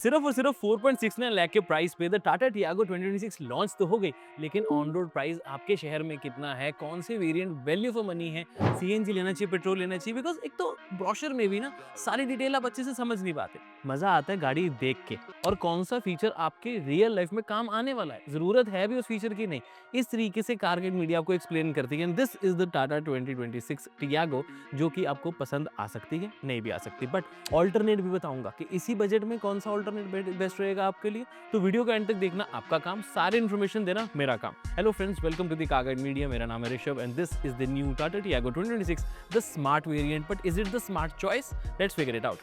सिर्फ और सिर्फ 4.69 लाख के प्राइस पे द टाटा टियागो 2026 लॉन्च तो हो गई, लेकिन ऑन रोड प्राइस आपके शहर में कितना है, कौन से वेरिएंट वैल्यू फॉर मनी है, सीएनजी लेना चाहिए, पेट्रोल लेना चाहिए, बिकॉज एक तो ब्रोशर में भी ना सारी डिटेल आप अच्छे से समझ नहीं पाते। मजा आता है गाड़ी देख के, और कौन सा फीचर आपके रियल लाइफ में काम आने वाला है, जरूरत है भी उस फीचर की नहीं। इस तरीके से कारगेट मीडिया आपको एक्सप्लेन करती है। This is the Tata 2026 Tiago, जो कि आपको पसंद आ सकती है, नहीं भी आ सकती, बट ऑल्टरनेट भी बताऊंगा कि इसी बजट में कौन सा ऑल्टरनेट बेस्ट रहेगा आपके लिए। तो वीडियो का एंड तक देखना आपका काम, सारे इन्फॉर्मेशन देना मेरा काम। Hello friends, welcome to the Cargate media. मेरा नाम है Rishabh and this is the new Tata Tiago 2026, the smart variant. But is it the smart choice? Let's figure it out.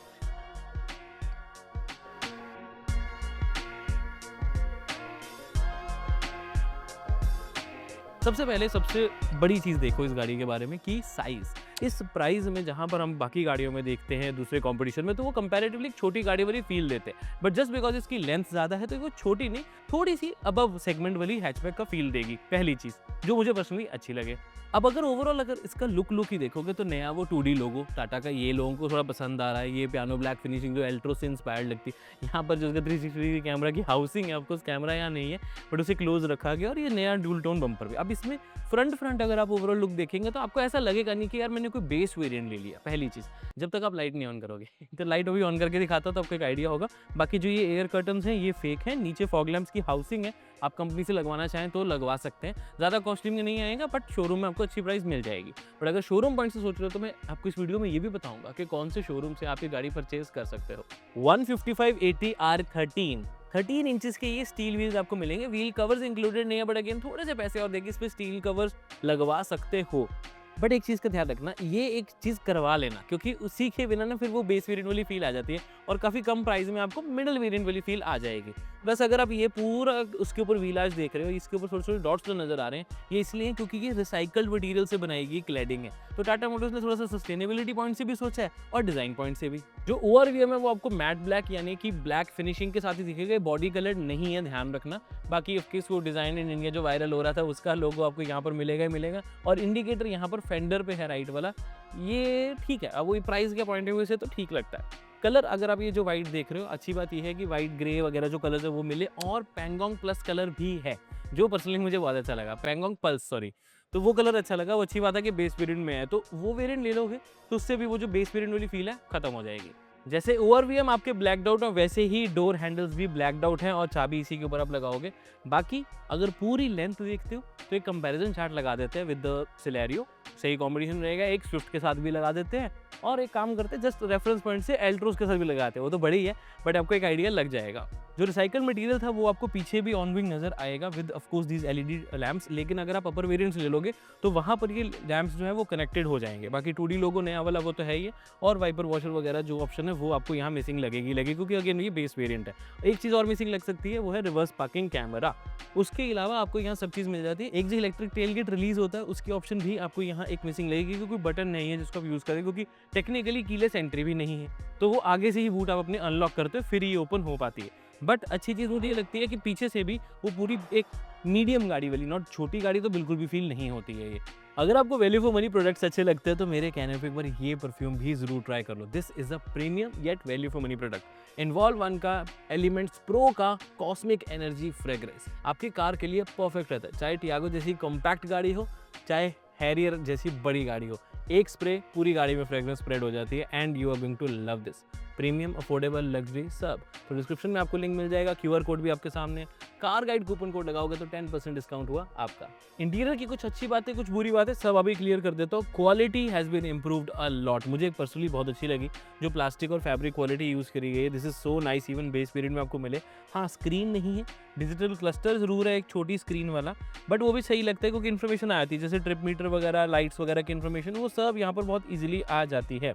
सबसे पहले सबसे बड़ी चीज़ देखो इस गाड़ी के बारे में कि साइज़। इस प्राइस में जहाँ पर हम बाकी गाड़ियों में देखते हैं दूसरे कंपटीशन में, तो वो कंपैरेटिवली छोटी गाड़ी वाली फील देते हैं, बट जस्ट बिकॉज इसकी लेंथ ज़्यादा है तो वो छोटी नहीं, थोड़ी सी अबव सेगमेंट वाली हैचबैक का फील देगी। पहली चीज़ जो मुझे पर्सनली अच्छी लगे। अब अगर ओवरऑल अगर इसका लुक ही देखोगे तो नया वो 2D लोगो टाटा का, ये लोगों को थोड़ा पसंद आ रहा है। ये पियानो ब्लैक फिनिशिंग जो एल्ट्रो से इंस्पायर्ड लगती है, यहाँ पर जो 360 डिग्री कैमरा की हाउसिंग है, ऑफकोर्स कैमरा यहाँ नहीं है बट उसे क्लोज रखा गया, और ये नया डुअल टोन बम्पर भी। अब इसमें फ्रंट अगर आप ओवरऑल लुक देखेंगे तो आपको ऐसा लगेगा नहीं कि यार मैंने कोई बेस वेरिएंट ले लिया। पहली चीज़, जब तक आप लाइट नहीं ऑन करोगे तो लाइट अभी ऑन करके दिखाता तो आपको एक आइडिया होगा। बाकी जो ये एयर कर्टन्स हैं ये फेक हैं, नीचे फॉग लैंप्स की हाउसिंग है, आप कंपनी से लगवाना चाहें तो लगवा सकते हैं। ज़्यादा कॉस्टली में नहीं आएगा बट शोरूम में आपको अच्छी प्राइस मिल जाएगी। बट अगर शोरूम पॉइंट से सोच रहे हो तो मैं आपको इस वीडियो में ये भी बताऊंगा कि कौन से शोरूम से आप ये गाड़ी परचेज कर सकते हो। 155/80 R13 इंचेस के ये स्टील व्हील्स आपको मिलेंगे। व्हील कवर्स इंक्लूडेड नहीं है, बट अगेन थोड़े से पैसे और देके इस पे स्टील कवर्स लगवा सकते हो। बट एक चीज़ का ध्यान रखना, ये एक चीज़ करवा लेना, क्योंकि उसी के बिना ना फिर वो बेस वेरिएंट वाली फील आ जाती है, और काफ़ी कम प्राइस में आपको मिडिल वेरिएंट वाली फील आ जाएगी। बस अगर आप ये पूरा उसके ऊपर व्हील आर्च देख रहे हो, इसके ऊपर छोटे छोटे डॉट्स जो नजर आ रहे हैं, ये इसलिए क्योंकि ये रिसाइकल्ड मटेरियल से बनाई गई क्लैडिंग है। तो टाटा मोटर्स ने थोड़ा सा सस्टेनेबिलिटी पॉइंट से भी सोचा है और डिजाइन पॉइंट से भी। जो ओवरवीएम है वो आपको मैट ब्लैक यानी कि ब्लैक फिनिशिंग के साथ ही दिखेगा, बॉडी कलर नहीं है, ध्यान रखना। बाकी ऑफकोर्स वो डिजाइन इन इंडिया जो वायरल हो रहा था उसका लोगो आपको यहाँ पर मिलेगा ही मिलेगा, और इंडिकेटर यहाँ पर फेंडर पे है राइट वाला, ये ठीक है। अब वो प्राइस के पॉइंट ऑफ व्यू से तो ठीक लगता है। कलर अगर आप ये जो वाइट देख रहे हो, अच्छी बात ये है कि वाइट ग्रे वगैरह जो कलर है वो मिले, और पैंगोंग प्लस कलर भी है जो पर्सनली मुझे बहुत अच्छा लगा। पैंगोंग पल्स सॉरी, तो वो कलर अच्छा लगा। वो अच्छी बात है कि बेस वेरिएंट में है, तो वो वेरिएंट ले लोगे तो उससे भी वो जो बेस वेरिएंट वाली फील है खत्म हो जाएगी। जैसे ओवरवीएम आपके ब्लैक आउट है, वैसे ही डोर हैंडल्स भी ब्लैक आउट हैं और चाबी इसी के ऊपर आप लगाओगे। बाकी अगर पूरी लेंथ देखते हो तो एक कंपैरिजन चार्ट लगा देते हैं विद द सिलेरियो, सही कॉम्बिनेशन रहेगा। एक स्विफ्ट के साथ भी लगा देते हैं, और एक काम करते हैं जस्ट रेफरेंस पॉइंट से एल्ट्रोस के साथ भी लगाते हैं, वो तो बड़ी है बट आपको एक आइडिया लग जाएगा। जो रिसाइकल मटेरियल था वो आपको पीछे भी ऑन विंग नजर आएगा with of course these LED lamps, लेकिन अगर आप अपर वेरिएंट्स ले लोगे तो वहाँ पर ये लैंप्स जो है वो कनेक्टेड हो जाएंगे। बाकी 2D लोगो नया वाला वो तो है ही है, और वाइपर वॉशर वगैरह जो ऑप्शन है वो आपको यहाँ मिसिंग लगेगी, क्योंकि अगेन ये बेस वेरिएंट है। एक चीज़ और मिसिंग लग सकती है, वो है रिवर्स पार्किंग कैमरा। उसके अलावा आपको यहाँ सब चीज़ मिल जाती है। एक जो इलेक्ट्रिक टेल गेट रिलीज होता है उसकी ऑप्शन भी आपको यहाँ एक मिसिंग लगेगी, क्योंकि बटन नहीं है जिसको आप यूज़ करें, क्योंकि टेक्निकली कीलेस एंट्री भी नहीं है, तो वो आगे से ही बूट आप अपने अनलॉक करते हो फिर ये ओपन हो पाती है। बट अच्छी चीज़ मुझे ये लगती है कि पीछे से भी वो पूरी एक मीडियम गाड़ी वाली, नॉट छोटी गाड़ी तो बिल्कुल भी फील नहीं होती है ये। अगर आपको वैल्यू फॉर मनी प्रोडक्ट्स अच्छे लगते हैं तो मेरे कहने पे एक बार ये परफ्यूम भी जरूर ट्राई कर लो। This is a premium yet value for money product. Involve one का एलिमेंट्स प्रो का कॉस्मिक एनर्जी फ्रेग्रेंस आपकी कार के लिए परफेक्ट रहता है, चाहे टियागो जैसी कॉम्पैक्ट गाड़ी हो, चाहे हैरियर जैसी बड़ी गाड़ी हो। एक स्प्रे पूरी गाड़ी में फ्रेग्रेंस स्प्रेड हो जाती है, and you are going to love this. Premium, affordable, luxury सब। तो डिस्क्रिप्शन में आपको लिंक मिल जाएगा, QR कोड भी आपके सामने है। कार गाइड कूपन कोड लगाओगे तो 10% डिस्काउंट हुआ आपका। इंटीरियर की कुछ अच्छी बातें कुछ बुरी बातें सब अभी क्लियर कर देता हूँ। Quality has been improved a lot, मुझे पर्सनली बहुत अच्छी लगी जो प्लास्टिक और फैब्रिक क्वालिटी यूज़ करी गई है। This is so nice, even base variant में आपको मिले। हाँ, स्क्रीन नहीं है, डिजिटल क्लस्टर जरूर है एक छोटी स्क्रीन वाला, बट वो भी सही लगता है क्योंकि इन्फॉर्मेशन आ जाती है, जैसे ट्रिप मीटर वगैरह, लाइट्स वगैरह की इन्फॉर्मेशन वो सब यहाँ पर बहुत ईजिली आ जाती है।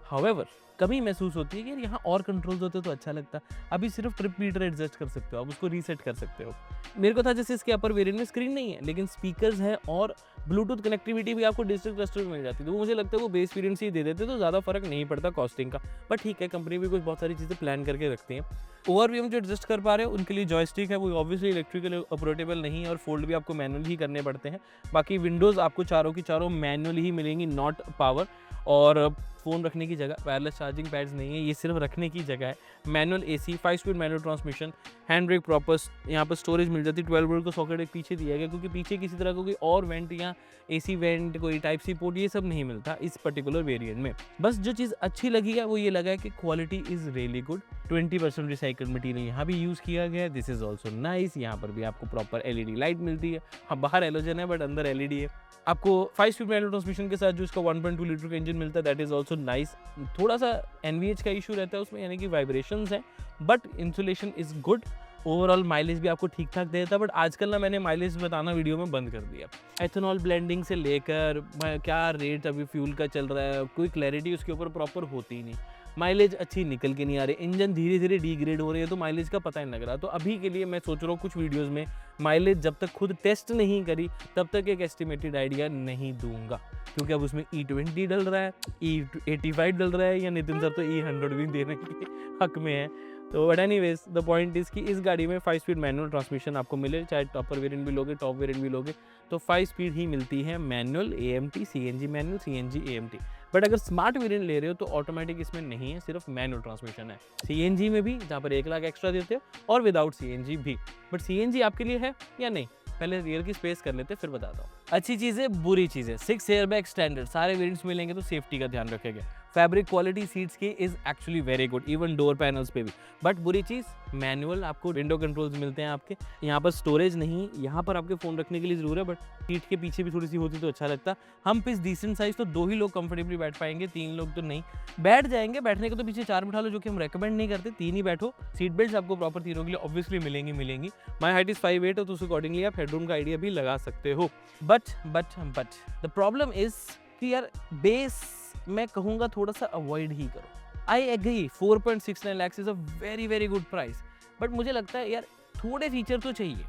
हाउएवर कमी महसूस होती है कि यार यहाँ और कंट्रोल्स होते तो अच्छा लगता। अभी सिर्फ ट्रिप मीटर एडजस्ट कर सकते हो, आप उसको रीसेट कर सकते हो। मेरे को था जैसे इसके अपर वेरिएंट में स्क्रीन नहीं है लेकिन स्पीकर्स हैं, और ब्लूटूथ कनेक्टिविटी भी आपको डिजिटल क्लस्टर में मिल जाती है, तो मुझे लगता है वो बेस वेरिएंट से ही दे देते तो ज़्यादा फर्क नहीं पड़ता कॉस्टिंग का। बट ठीक है, कंपनी भी कुछ बहुत सारी चीज़ें प्लान करके रखती हैं। ओवरव्यू जो एडजस्ट कर पा रहे हो उनके लिए जॉयस्टिक है, वो ऑब्वियसली इलेक्ट्रिकल ऑपरेटेबल नहीं है, और फोल्ड भी आपको मैनुअली ही करने पड़ते हैं। बाकी विंडोज़ आपको चारों की चारों मैनुअली ही मिलेंगी, नॉट पावर। और फ़ोन रखने की जगह, वायरलेस चार्जिंग पैड्स नहीं है, ये सिर्फ रखने की जगह है। Manual AC, 5 speed manual transmission, hand brake proper, यहाँ पर स्टोरेज मिल जाती है। 12 वोल्ट का सॉकेट एक पीछे दिया गया, क्योंकि पीछे किसी तरह का कोई और वेंट या एसी वेंट, कोई टाइप सी पोर्ट, ये सब नहीं मिलता इस पर्टिकुलर वेरिएंट में। बस जो चीज़ अच्छी लगी है वो ये लगा है कि quality is really good. 20% recycled material यहाँ भी यूज़ किया गया है, दिस इज़ ऑल्सो नाइस। यहाँ पर भी आपको प्रॉपर एलईडी लाइट मिलती है। हाँ, बाहर एलोजन है बट अंदर एलईडी है। आपको 5 स्पीड मैनुअल ट्रांसमिशन के साथ जो इसका 1.2 लीटर का इंजन मिलता है, दैट इज़ ऑल्सो नाइस। थोड़ा सा एनवीएच का इशू रहता है उसमें, यानी कि वाइब्रेशंस हैं, but insulation is good. Overall mileage भी आपको ठीक ठाक देता है, बट आजकल ना मैंने माइलेज बताना वीडियो में बंद कर दिया। एथेनॉल ब्लेंडिंग से लेकर क्या रेट अभी फ्यूल का चल रहा है, कोई क्लैरिटी उसके ऊपर प्रॉपर होती ही नहीं। माइलेज अच्छी निकल के नहीं आ रही, इंजन धीरे धीरे डिग्रेड हो रही है, तो माइलेज का पता नहीं लग रहा। तो अभी के लिए मैं सोच रहा हूँ कुछ वीडियोस में माइलेज जब तक खुद टेस्ट नहीं करी तब तक एक एस्टिमेटेड आइडिया नहीं दूंगा, क्योंकि अब उसमें E20 डल रहा है, E85 डल रहा है, या नितिन सर तो E100 भी देने के हक में है। तो but anyways the point is कि इस गाड़ी में 5 स्पीड मैनुअल ट्रांसमिशन आपको मिले, चाहे टॉपर वेरिएंट भी लोगे, टॉप वेरिएंट भी लोगे, तो 5 स्पीड ही मिलती है। Manual, AMT, CNG manual, CNG AMT। But अगर स्मार्ट वेरिएंट ले रहे हो तो ऑटोमेटिक इसमें नहीं है, सिर्फ मैनुअल ट्रांसमिशन है। CNG में भी, जहाँ पर 1 लाख एक्स्ट्रा देते हो, और विदाउट CNG भी। बट CNG आपके लिए है या नहीं, पहले रियर की स्पेस कर लेते फिर बताता हूँ। अच्छी चीज़ें, बुरी चीज़ें, 6 एयरबैग स्टैंडर्ड सारे वेरिएंट्स मिलेंगे, तो सेफ्टी का ध्यान रखेगा। फैब्रिक क्वालिटी सीट्स की is actually very good, even door panels पे भी। बट बुरी चीज़, मैनुअल आपको विंडो कंट्रोल्स मिलते हैं आपके, यहाँ पर स्टोरेज नहीं, यहाँ पर आपके फ़ोन रखने के लिए ज़रूर है, बट सीट के पीछे भी थोड़ी सी होती तो अच्छा लगता। हम पिस डिसेंट साइज़, तो 2 ही लोग कंफर्टेबली बैठ पाएंगे, 3 लोग तो नहीं बैठ जाएंगे। बैठने को तो पीछे 4 बिठा लो, जो कि हम रेकमेंड नहीं करते, 3 ही बैठो। सीट बेल्ट आपको प्रॉपर तीनों के लिए ऑब्वियसली मिलेंगी। माई हाइट इज़ 5'8", तो उस अकॉर्डिंगली आप हेडरूम का आइडिया भी लगा सकते हो। बट द प्रॉब्लम इज़ कि यार बेस मैं कहूँगा थोड़ा सा अवॉइड ही करो। I agree 4.69 lakh is a very good price, but मुझे लगता है यार थोड़े फीचर तो चाहिए।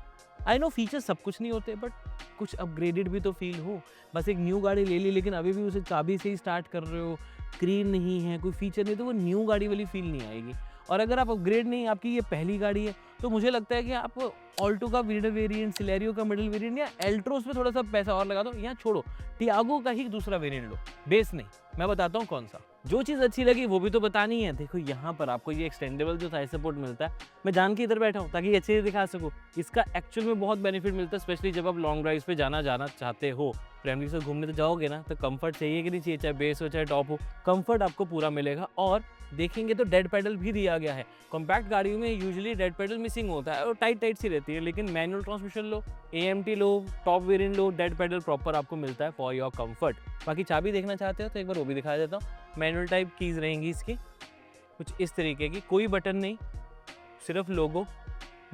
आई नो फीचर सब कुछ नहीं होते, बट कुछ अपग्रेडेड भी तो फील हो। बस एक न्यू गाड़ी ले ली, लेकिन अभी भी उसे चाबी से ही स्टार्ट कर रहे हो, स्क्रीन नहीं है, कोई फीचर नहीं, तो वो न्यू गाड़ी वाली फील नहीं आएगी। और अगर आप अपग्रेड नहीं, आपकी ये पहली गाड़ी है, तो मुझे लगता है कि आप ऑल्टो का मिडल वेरिएंट, सिलेरियो का मिडल वेरिएंट, या एल्ट्रोस पे थोड़ा सा पैसा और लगा दो, या छोड़ो टियागो का ही दूसरा वेरिएंट लो, बेस नहीं। मैं बताता हूँ कौन सा। जो चीज़ अच्छी लगी वो भी तो बतानी है। देखो यहाँ पर आपको ये एक्सटेंडेबल जो थाई सपोर्ट मिलता है, मैं जान के इधर बैठा हूँ ताकि अच्छे से दिखा सकूँ। इसका एक्चुअल में बहुत बेनिफिट मिलता है, स्पेशली जब आप लॉन्ग ड्राइव पे जाना चाहते हो। फैमिली से घूमने तो जाओगे ना, तो कंफर्ट चाहिए कि नहीं चाहिए, चाहे बेस हो चाहे टॉप हो, कंफर्ट आपको पूरा मिलेगा। और देखेंगे तो डेड पेडल भी दिया गया है। कॉम्पैक्ट गाड़ियों में यूजुअली डेड पेडल मिसिंग होता है और टाइट सी रहती है, लेकिन मैनुअल ट्रांसमिशन लो, AMT लो, टॉप वेरिएंट लो, डेड पेडल प्रॉपर आपको मिलता है फॉर योर कंफर्ट। बाकी चाबी देखना चाहते हो तो एक बार वो भी दिखा देता हूँ। मैनुअल टाइप कीज़ रहेंगी इसकी, कुछ इस तरीके की, कोई बटन नहीं, सिर्फ लोगो,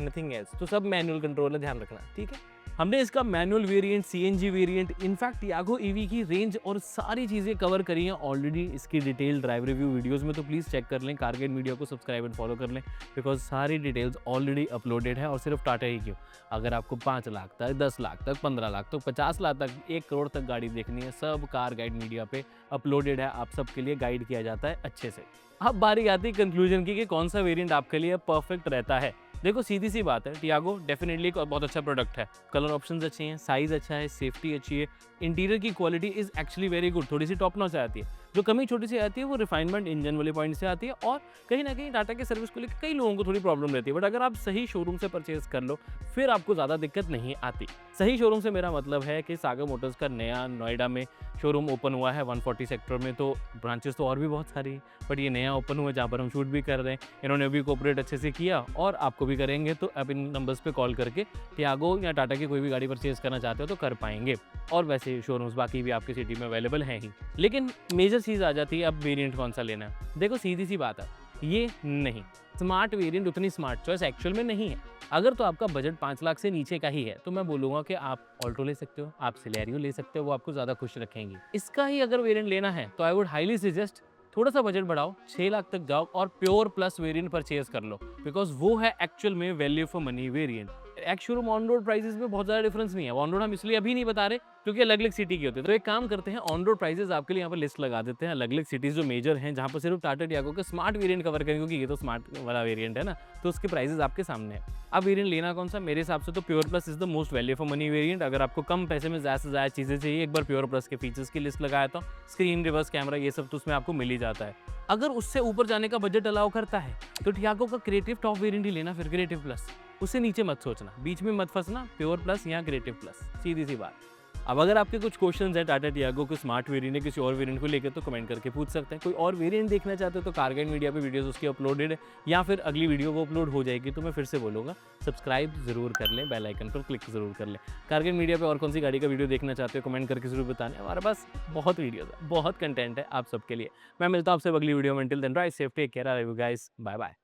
नथिंग एल्स। तो सब मैनुअल कंट्रोल है, ध्यान रखना, ठीक है। हमने इसका manual variant, CNG variant, in fact Tiago EV की रेंज और सारी चीज़ें कवर करी हैं ऑलरेडी इसकी डिटेल ड्राइव रिव्यू वीडियोस में, तो प्लीज़ चेक कर लें। कारगेट मीडिया को सब्सक्राइब एंड फॉलो कर लें, बिकॉज सारी डिटेल्स ऑलरेडी अपलोडेड है। और सिर्फ टाटा ही क्यों, अगर आपको 5 लाख तक, 10 लाख तक, 15 लाख तक, 50 लाख तक, 1 करोड़ तक गाड़ी देखनी है, सब कार गाइड मीडिया पे अपलोडेड है। आप सबके लिए गाइड किया जाता है अच्छे से। अब बारी आती है कंक्लूजन की कि कौन सा वेरिएंट आपके लिए परफेक्ट रहता है। देखो सीधी सी बात है, टियागो डेफिनेटली एक बहुत अच्छा प्रोडक्ट है। कलर ऑप्शंस अच्छे हैं, साइज़ अच्छा है, सेफ्टी अच्छी है, इंटीरियर की quality is actually very good. थोड़ी सी टॉप नॉच आती है, जो कमी छोटी सी आती है वो रिफाइनमेंट इंजन वाले पॉइंट से आती है, और कहीं ना कहीं टाटा के सर्विस को लेकर कई लोगों को थोड़ी प्रॉब्लम रहती है। बट अगर आप सही शोरूम से परचेज कर लो, फिर आपको ज़्यादा दिक्कत नहीं आती। सही शोरूम से मेरा मतलब है कि सागर मोटर्स का नया नोएडा में शोरूम ओपन हुआ है 140 सेक्टर में, तो ब्रांचेस तो और भी बहुत सारी हैं, बट ये नया ओपन हुआ है जहाँ पर हम शूट भी कर रहे हैं। इन्होंने भी कोऑपरेट अच्छे से किया और आपको भी करेंगे, तो आप इन नंबर्स पे कॉल करके टियागो या टाटा की कोई भी गाड़ी परचेज करना चाहते हो तो कर पाएंगे। और वैसे शोरूम्स बाकी भी आपकी सिटी में अवेलेबल हैं ही। लेकिन मेजर चीज़ आ जाती है, अब वेरिएंट कौन सा लेना है। देखो सीधी सी बात है, ये नहीं, स्मार्ट वेरिएंट उतनी स्मार्ट चॉइस एक्चुअल में नहीं है। अगर तो आपका बजट 5 लाख से नीचे का ही है, तो मैं बोलूँगा कि आप ऑल्टो ले सकते हो, आप सिलेरियो ले सकते हो, वो आपको ज़्यादा खुश रखेंगी। इसका ही अगर वेरिएंट लेना है तो आई वुड हाईली सजेस्ट थोड़ा सा बजट बढ़ाओ, 6 लाख तक जाओ और प्योर प्लस वेरिएंट परचेज कर लो, बिकॉज वो है एक्चुअल में value for money variant. Ex showroom on road prices में बहुत ज़्यादा डिफरेंस नहीं है। ऑन रोड हम इसलिए अभी नहीं बता रहे क्योंकि अलग-अलग सिटी के होते हैं। तो एक काम करते हैं, ऑन रोड प्राइसेस आपके लिए यहाँ पर लिस्ट लगा देते हैं, अलग-अलग सिटीज़ जो मेजर हैं, जहाँ पर सिर्फ टाटा टियागो के स्मार्ट वेरिएंट कवर करेंगे, क्योंकि ये तो स्मार्ट वाला वेरिएंट है ना, तो उसके प्राइसेस आपके सामने हैं। अब वेरिएंट लेना कौन सा? मेरे हिसाब से तो pure plus is the most value for money variant. अगर आपको कम पैसे में ज़्यादा से ज़्यादा चीज़ें चाहिए, एक बार प्योर प्लस के फीचर्स की लिस्ट लगाया था, स्क्रीन, रिवर्स कैमरा, ये सब तो उसमें आपको मिल ही जाता है। अगर उससे ऊपर जाने का बजट अलाउ करता है तो टियागो का क्रिएटिव टॉप वेरिएंट ही लेना, फिर क्रिएटिव प्लस। उससे नीचे मत सोचना, बीच में मत फंसना, प्योर प्लस या क्रिएटिव प्लस, सीधी सी बात। अब अगर आपके कुछ क्वेश्चंस हैं टाटा टियागो के स्मार्ट वेरिएंट या किसी और वेरिएंट को लेकर, तो कमेंट करके पूछ सकते हैं। कोई और वेरिएंट देखना चाहते हो तो कार गाइड मीडिया पे वीडियोस उसकी अपलोडेड है, या फिर अगली वीडियो वो अपलोड हो जाएगी, तो मैं फिर से बोलूँगा सब्सक्राइब जरूर कर लें, बेल आइकन पर क्लिक जरूर कर लें। कार गाइड मीडिया पे और कौन सी गाड़ी का वीडियो देखना चाहते हो कमेंट करके जरूर बताएं। हमारे पास बहुत वीडियोस है, बहुत कंटेंट है आप सबके लिए। मैं मिलता हूँ आपसे अगली वीडियो में। Till then drive safe, take care, I love you guys, bye bye.